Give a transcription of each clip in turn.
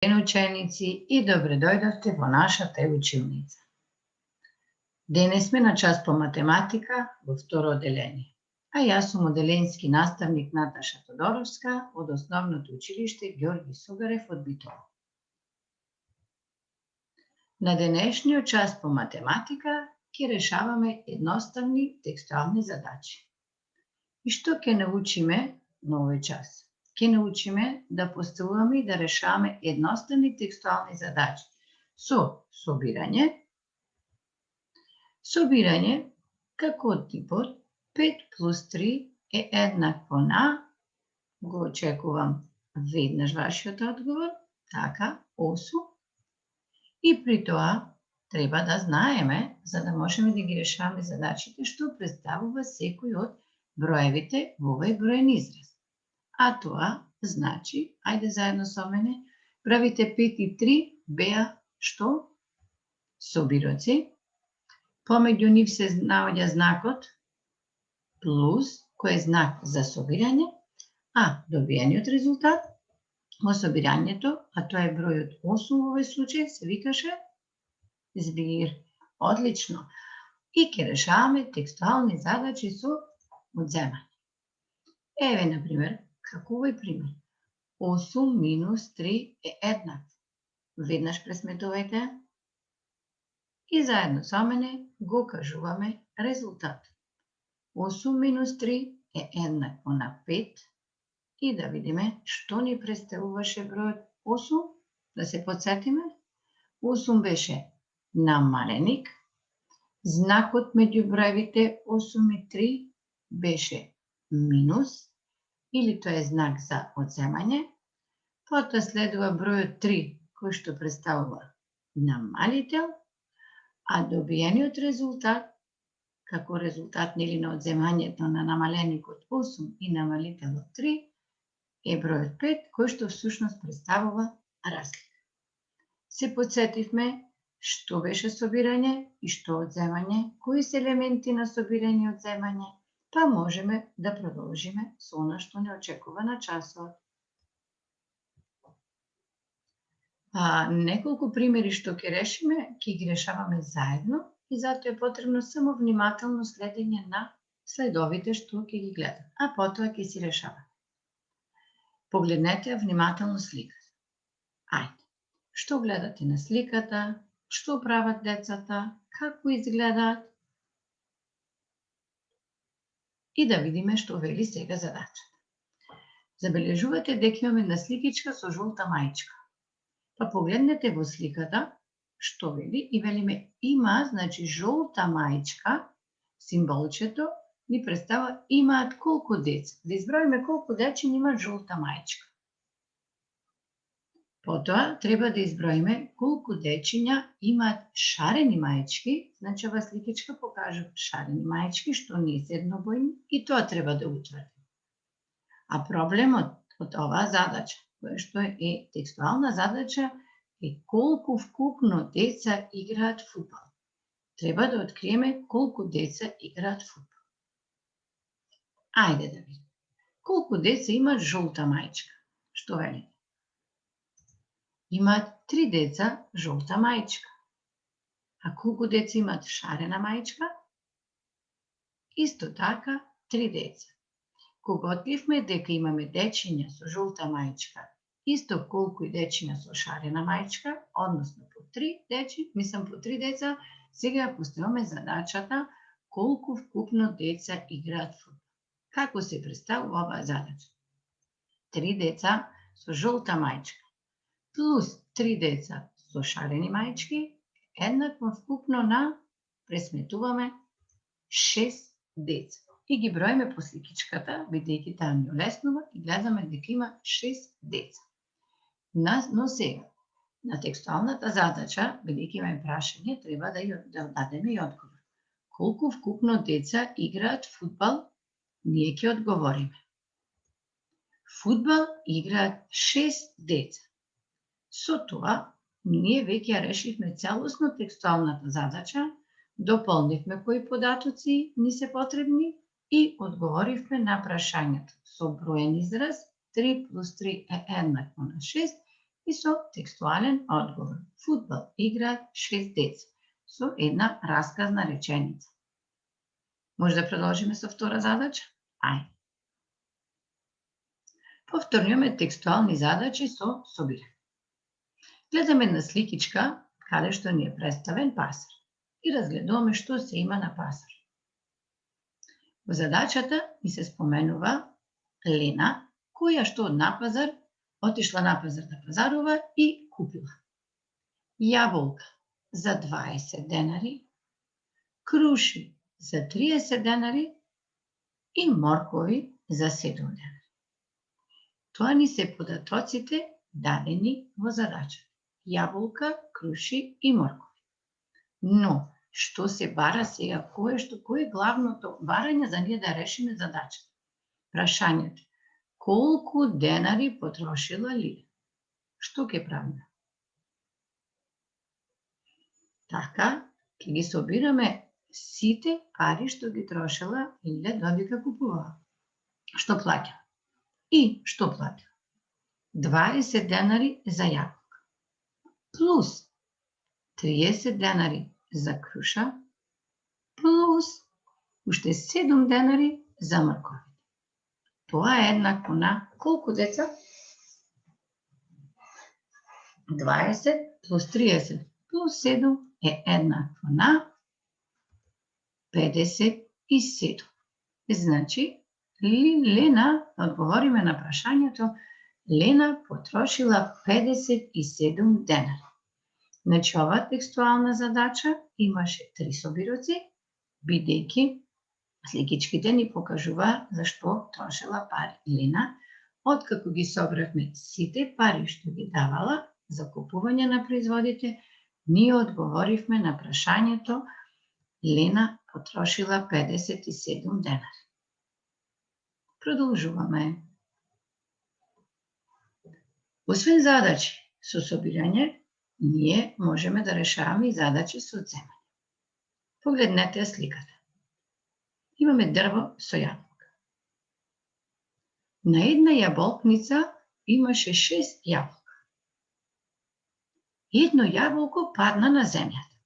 Ученици и добре дојдовте во нашата училница. Денес сме на час по математика во второ оделение, а јас сум оделенски наставник Наташа Тодоровска од Основното училиште Ѓорги Сугарев од Битола. На денешниот час по математика ќе решаваме едноставни текстуални задачи. И што ќе научиме на овој час? Ќе научиме да поставуваме и да решаваме едноставни текстуални задачи со собирање. Собирање како од типот 5 плюс 3 е еднакво на, го очекувам веднаш вашиот одговор, така, 8. И при тоа треба да знаеме, за да можеме да ги решаваме задачите, што представува секој од броевите во овој броен израз. А тоа значи, ајде заедно со мене, броевите 5 и 3 беа што? Собироци. Помеѓу нив се наоѓа знакот плюс, кој е знак за собирање, а добиениот резултат во собирањето, а тоа е бројот 8 во овој случај, се викаше збир. Одлично. И ќе решаваме текстуални задачи со одземање. Еве, например, како овој пример. 8 минус 3 е еднакво. Веднаш пресметувајте и заедно со мене го кажуваме резултат. 8 минус 3 е еднакво на 5 и да видиме што ни представуваше бројот 8. Да се потсетиме. 8 беше намаленик. Знакот меѓу броевите 8 и 3 беше минус, или тоа е знак за одземање. Потоа следува бројот 3, кој што представува намалител, а добиениот резултат, како резултат нели на одземањето на намаленикот 8 и намалителот 3, е бројот 5, кој што всушност представува разлика. Се потсетивме што беше собирање и што одземање, кои се елементи на собирање и одземање, па можеме да продолжиме со она што не очекува на часот. Неколку примери што ќе решиме, ќе ги решаваме заедно и затоа е потребно само внимателно следење на следовите што ќе ги гледаме, а потоа ќе си решаваме. Погледнете внимателно сликата. Ајде, што гледате на сликата, што прават децата, како изгледаат, и да видиме што вели сега задачата. Забележувате дека имаме една сликичка со жолта маичка. Па погледнете во сликата што вели и велиме има, значи жолта маичка, символчето ни представува имаат колку деца. Да изброиме колку дечиња имаат жолта маичка. Потоа треба да изброиме колку дечиња имаат шарени маички, значи ова сликичка покажува шарени маички што не се еднобојни и тоа треба да утврдиме. А проблемот од оваа задача, која што е текстуална задача, е колку вкупно деца играат фудбал. Треба да откриеме колку деца играат фудбал. Ајде да видиме. Колку деца имаат жолта маичка? Што велите? Имаат 3 деца жолта маичка. А колку деца имаат шарена маичка? Исто така 3 деца. Кога откривме дека имаме дечиња со жолта маичка, исто колку и дечиња со шарена маичка, односно по 3 деца, сега поставаме задачата колку вкупно деца играат фудбал. Како се представува оваа задача? 3 деца со жолта маичка плюс 3 деца со шарени маички, еднакво вкупно на, пресметуваме, 6 деца. И ги броиме по сликичката, бидејќи таа ни олеснува и гледаме дека има 6 деца. Но сега, на текстуалната задача, бидејќи имаме прашање, треба да дадеме и одговор. Колку вкупно деца играат фудбал, ние ќе одговориме. Фудбал играат 6 деца. Со тоа, ние веќе ја решивме целосно текстуалната задача, дополнивме кои податоци ни се потребни и одговоривме на прашањето со броен израз 3 плюс 3 е еднакво на 6 и со текстуален одговор. Фудбал играат 6 деца со една расказна реченица. Може да продолжиме со втора задача? Ајде. Повторуваме текстуални задачи со собирање. Гледаме една сликичка каде што ни е представен пазар и разгледуваме што се има на пазар. Во задачата ни се споменува Лена, која што отишла на пазар да пазарува и купила јаболка за 20 денари, круши за 30 денари и моркови за 7 денари. Тоа ни се податоците дадени во задачата. Јаболка, круши и моркови. Но, што се бара сега? Кој е главното барање за ние да решиме задачата? Прашањето. Колку денари потрошила Лиле? Што ќе правиме? Така, ќе ги собираме сите пари што ги трошила Лиле додека купувала. Што плаќа? И што плаќа? 20 денари за јаболка, плюс 30 денари за круша, плюс уште 7 денари за моркови. Тоа е еднакво на колку деца? 20 плюс 30 плюс 7 е еднакво на 57. Значи, Лена, одговориме на прашањето, Лена потрошила 57 денари. Значи, ова текстуална задача имаше 3 собироци, бидејќи сликичките ни покажува зашто трошила пари Лена. Откако ги собравме сите пари што ги давала за купување на производите, ние одговоривме на прашањето Лена потрошила 57 денари. Продолжуваме. Освен задачи со собирање, ние можеме да решаваме и задачи со одземање. Погледнете сликата. Имаме дрво со јаболка. На една јаболкница имаше 6 јаболка. Едно јаболко падна на земјата.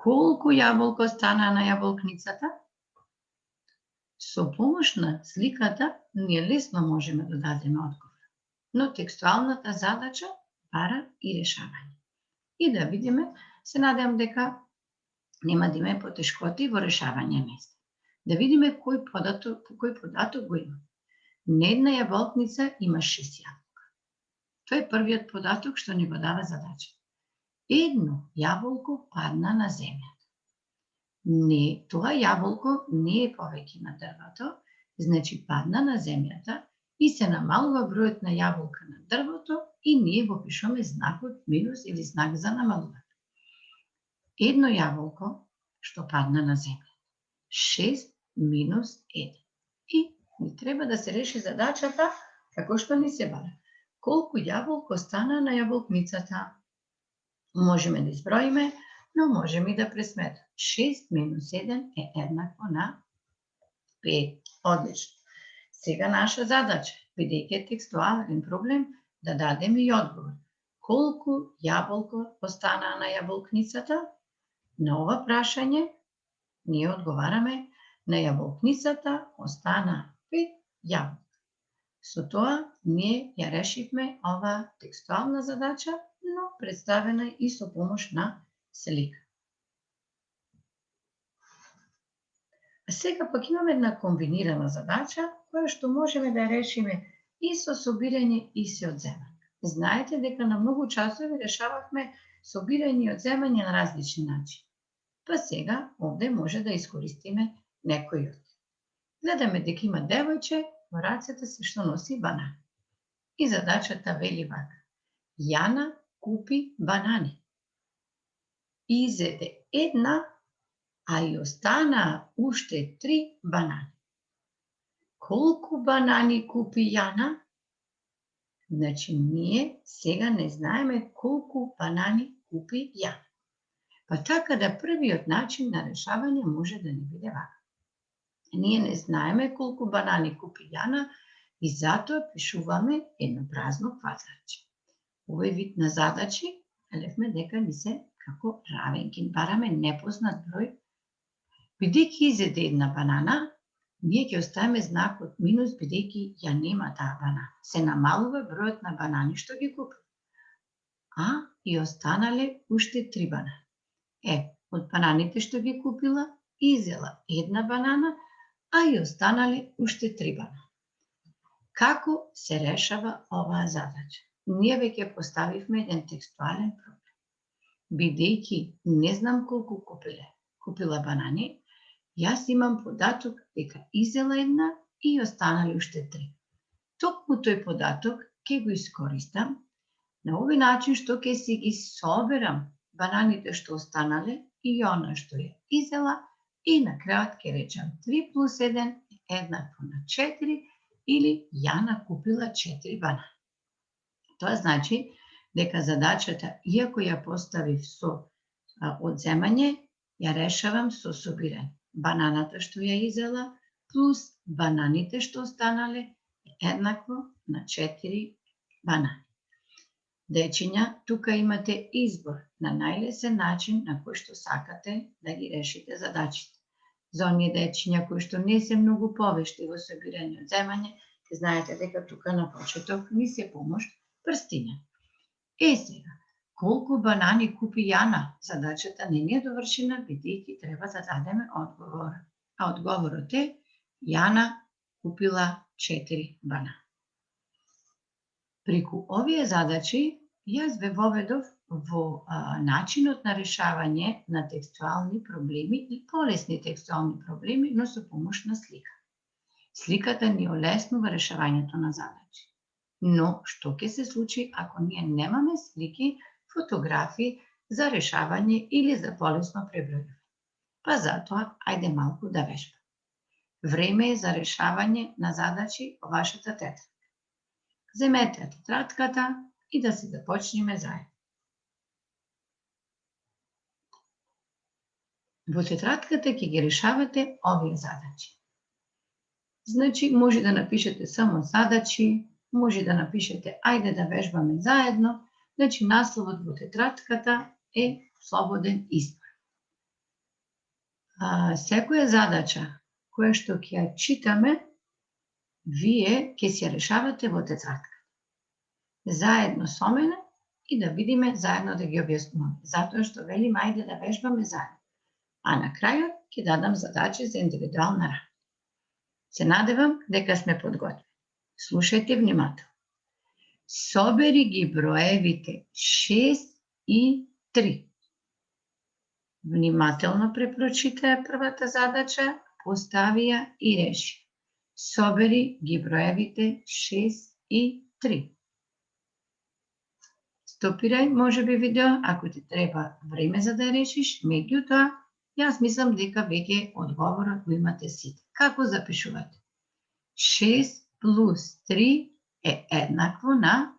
Колку јаболко стана на јаболкницата? Со помош на сликата ние лесно можеме да дадеме одговор, но текстуалната задача бара и решавање. И да видиме, се надевам дека нема да имаме потешкоти во решавање место. Да видиме кој податок го има. На една јаболкница има 6 јаболка. Тоа е првиот податок што ни го дава задача. Едно јаболко падна на земјата. Не, тоа јаболко не е повеќе на дрвото, значи падна на земјата и се намалува бројот на јаболка на дрвото и ние го пишуваме знакот минус или знак за намалување. Едно јаболко што падна на земјата. 6 минус 1. И ни треба да се реши задачата како што ни се бара. Колку јаболко стана на јаболкницата? Можеме да изброиме, но можеме и да пресметаме. 6 минус 1 е еднакво на 5. Одлично. Сега наша задача, бидејќи е текстуален проблем, да дадеме и одговор. Колку јаболко остана на јаболкницата? На ова прашање ние одговараме на јаболкницата остана 5 јаболка. Со тоа ние ја решивме ова текстуална задача, но представена и со помош на слика. А сега пак имаме една комбинирана задача, која што можеме да решиме и со собирање и со одземање. Знаете дека на многу часови решававме собирање и одземање на различни начини. Па сега овде може да искористиме некој од. Гледаме дека има девојче, во рацете се што носи банани. И задачата вели вака. Јана купи банани. Изеде една, а и останаа уште 3 банани. Колку банани купи Јана? Значи, ние сега не знаеме колку банани купи Јана. Па така да првиот начин на решавање може да ни биде вака. Ние не знаеме колку банани купи Јана, И затоа пишуваме едно празно квадратче. Овој вид на задачи, велевме дека ни се како равенки, бараме непознат број. Бидејќи изеде една банана, ние ќе оставиме знакот минус, бидејќи ја нема таа банана. Се намалува бројот на банани што ги купи. А и останале уште 3 банани. Од бананите што ги купила, изела една банана, а и останале уште 3 банани. Како се решава оваа задача? Ние веќе поставивме еден текстуален проблем. Бидејќи не знам колку купила банани, јас имам податок дека изела една и останали уште 3. Токму тој податок ќе го искористам на овој начин што ќе си ги соберам бананите што останале и она што ја изела и на крајот ќе речам 3 плюс 1 е еднакво на 4 или Јана купила 4 банани. Тоа значи дека задачата, иако ја поставив со одземање, ја решавам со собирање. Бананата што ја изела плюс бананите што останале е еднакво на 4 банани. Дечиња, тука имате избор на најлесен начин на кој што сакате да ги решите задачите. За оние дечиња кои што не се многу повешти во собирање и одземање, знаете дека тука на почеток ни се помош прстиња. Сега, колку банани купи Јана? Задачата не е довршена, бидејќи треба да дадеме одговор. А одговорот е Јана купила 4 банани. Преку овие задачи јас ве воведов во начинот на решавање на текстуални проблеми и полесни текстуални проблеми, но со помош на слика. Сликата ни олеснува решавањето на задачи. Но што ќе се случи ако ние немаме слики, фотографии за решавање или за полесно пребројување? Па затоа, ајде малку да вежбаме. Време е за решавање на задачи во вашата тетрадка. Земете тетрадката и да се започнеме заедно. Во тетрадката ќе ги решавате овие задачи. Значи, може да напишете само задачи, може да напишете ајде да вежбаме заедно, значи насловот во тетрадката е слободен избор. Секоја задача која што ќе ја читаме, вие ќе се решавате во тетрадката. Заедно со мене и да видиме заедно да ги објаснуваме, затоа што велим ајде да вежбаме заедно. А на крајот ќе дадам задачи за индивидуална работа. Се надевам дека сме подготвени. Слушајте внимателно. Собери ги броевите 6 и 3. Внимателно препрочитаја првата задача, постави ја и реши. Собери ги броевите 6 и 3. Стопирај, може би, видео, ако ти треба време за да решиш, меѓутоа, јас мислам дека веќе одговорот го имате сите. Како запишувате? 6 плюс 3 е еднакво на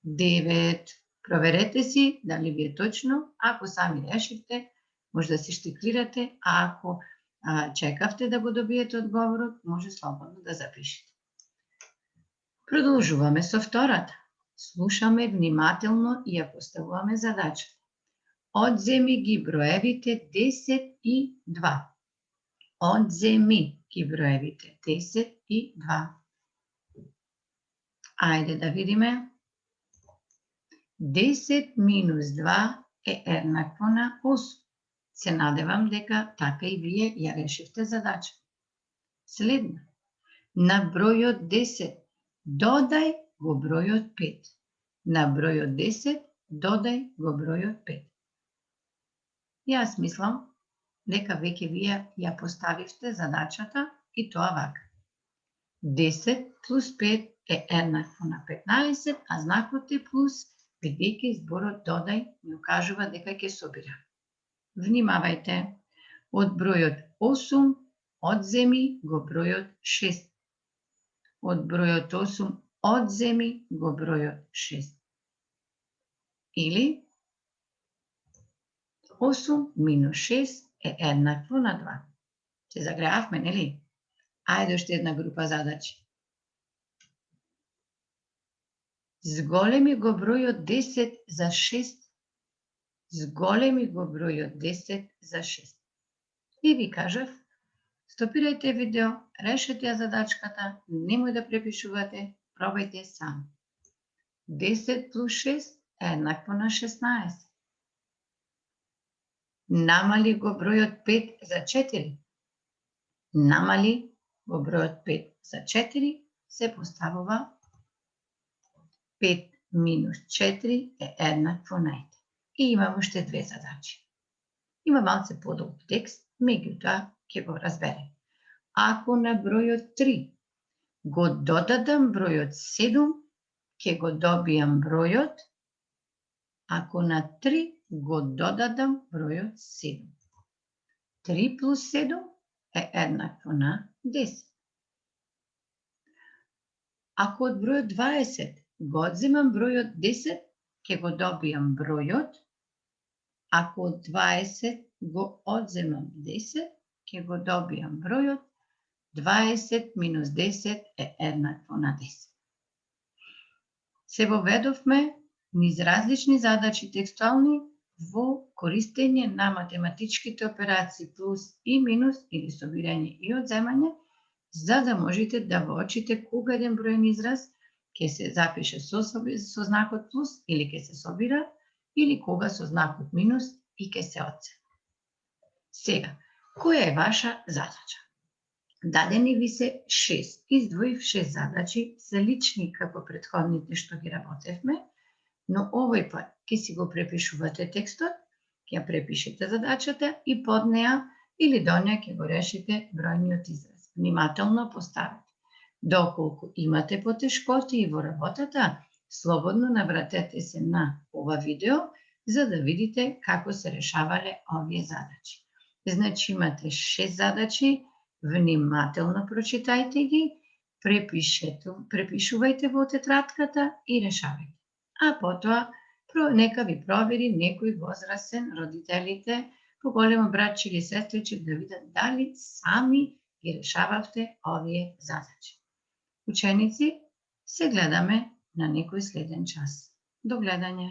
9. Проверете си дали ви е точно. Ако сами решите, може да се штиклирате, а ако чекавте да го добиете одговорот, може слободно да запишете. Продолжуваме со втората. Слушаме внимателно и ја поставуваме задачата. Одземи ги броевите 10 и 2. Одземи ги броевите 10 и 2. Ајде да видиме. 10 минус 2 е еднакво на 8. Се надевам дека така и вие ја решивте задача. Следно. На бројот 10 додај го бројот 5. На бројот 10 додај го бројот 5. Јас мислам дека веќе вие ја поставивте задачата и тоа вака. 10 плюс 5 е еднакво на 15, а знакот е плюс, бидејќи зборот додај ни укажува дека ќе собира. Внимавајте, од бројот 8 одземи го бројот 6. Од бројот 8 одземи го бројот 6. Или 8 минус 6 е еднакво на 2. Се загреавме, нели? Ајде уште една група задачи. Зголеми го бројот 10 за 6. Зголеми го бројот 10 за 6. И ви кажав, стопирајте видео, решете ја задачката, немој да препишувате, пробајте сам. 10 плюс 6 е еднакво на 16. Намали го бројот 5 за 4. Намали го бројот 5 за 4, се поставува 5 минус 4 е еднакво на 1. И имам уште две задачи. Има малце подолг текст, меѓутоа ќе го разбере. Ако на бројот 3 го додадам бројот 7, ќе го добијам бројот. Ако на 3 го додадам бројот 7. 3 плюс 7 е еднакво на 10. Ако од бројот 20 го одземам бројот 10, ќе го добијам бројот. Ако од 20 го одземам 10, ќе го добијам бројот. 20 минус 10 е еднакво на 10. Се воведовме низ различни задачи текстуални во користење на математичките операции плюс и минус или собирање и одземање, за да можете да воочите кога еден броен израз ќе се запише со знакот плюс или ќе се собира, или кога со знакот минус и ќе се одзема. Сега, која е ваша задача? Дадени ви се 6. Издвоив 6 задачи, се лични како претходните што ги работевме, но овој пат ќе си го препишувате текстот, ќе препишете задачата и под неа или до неа ќе го решите бројниот израз. Внимателно поставете. Доколку имате потешкоти во работата, слободно навратете се на ова видео, за да видите како се решавале овие задачи. Значи имате 6 задачи, внимателно прочитајте ги, препишувајте во тетратката и решавајте. А потоа нека ви провери некој возрастен, родителите, поголемо братче или сестриче, да видат дали сами ги решававте овие задачи. Ученици, се гледаме на некој следен час. До гледање!